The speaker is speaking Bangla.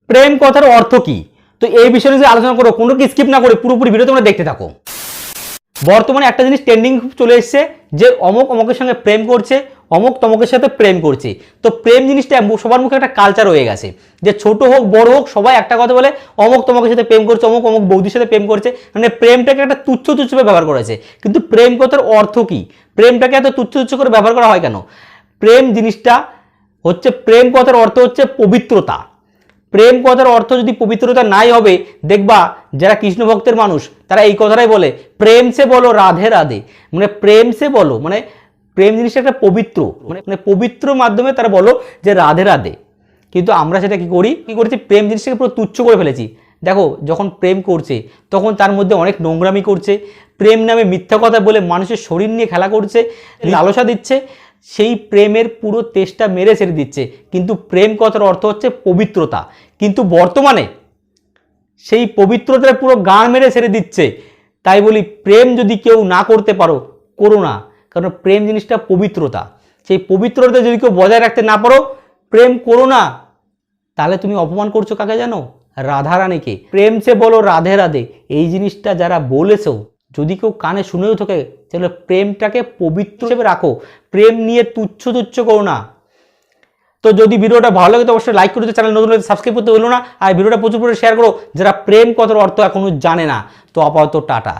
প্রেম কথার অর্থ কি? তো এই বিষয়ে যদি আলোচনা করো, কোনো কি স্কিপ না করে পুরোপুরি ভিডিও তোমরা দেখতে থাকো। বর্তমানে একটা জিনিস ট্রেন্ডিং চলে এসছে যে অমুক অমুকের সঙ্গে প্রেম করছে, অমুক তমুকের সাথে প্রেম করছে। তো প্রেম জিনিসটা সবার মুখে একটা কালচার হয়ে গেছে, যে ছোট হোক বড় হোক সবাই একটা কথা বলে অমুক তমুকের সাথে প্রেম করছে, অমুক অমুক বৌদির সাথে প্রেম করছে। মানে প্রেমটাকে একটা তুচ্ছ তুচ্ছভাবে ব্যবহার করেছে। কিন্তু প্রেম কথার অর্থ কি? প্রেমটাকে এত তুচ্ছ তুচ্ছ করে ব্যবহার করা হয় কেন? প্রেম জিনিসটা হচ্ছে, প্রেম কথার অর্থ হচ্ছে পবিত্রতা। প্রেম কথার অর্থ যদি পবিত্রতা নাই হবে, দেখবা যারা কৃষ্ণ ভক্তের মানুষ তারা এই কথাটাই বলে, প্রেম সে বলো রাধে রাধে। মানে প্রেম সে বলো, মানে প্রেম জিনিসটা একটা পবিত্র, মানে পবিত্র মাধ্যমে তারা বলো যে রাধে রাধে। কিন্তু আমরা সেটা কি করেছি, প্রেম জিনিসটাকে পুরো তুচ্ছ করে ফেলেছি। দেখো, যখন প্রেম করছে তখন তার মধ্যে অনেক নোংরামি করছে, প্রেম নামে মিথ্যা কথা বলে মানুষের শরীর নিয়ে খেলা করছে, লালসা দিচ্ছে, সেই প্রেমের পুরো তেষ্টা মেরে ছেড়ে দিচ্ছে। কিন্তু প্রেম কথার অর্থ হচ্ছে পবিত্রতা। কিন্তু বর্তমানে সেই পবিত্রতার পুরো গান মেরে ছেড়ে দিচ্ছে। তাই বলি, প্রেম যদি কেউ না করতে পারো, করো না। কারণ প্রেম জিনিসটা পবিত্রতা, সেই পবিত্রতা যদি কেউ বজায় রাখতে না পারো, প্রেম করো না। তাহলে তুমি অপমান করছো কাকে জানো? রাধারানীকে। প্রেম সে বলো রাধে রাধে, এই জিনিসটা যারা বলেছো, যদি কেউ কানে শুনেও থাকে, তাহলে প্রেমটাকে পবিত্র হিসেবে রাখো, প্রেম নিয়ে তুচ্ছ তুচ্ছ করো না। তো যদি ভিডিওটা ভালো লাগে তো অবশ্যই লাইক করে দিও, চ্যানেল নতুন হলে সাবস্ক্রাইব করতে হলো না, আর ভিডিওটা প্রচুর শেয়ার করো যারা প্রেম কথার অর্থ এখনো জানে না। তো আপাতত টাটা।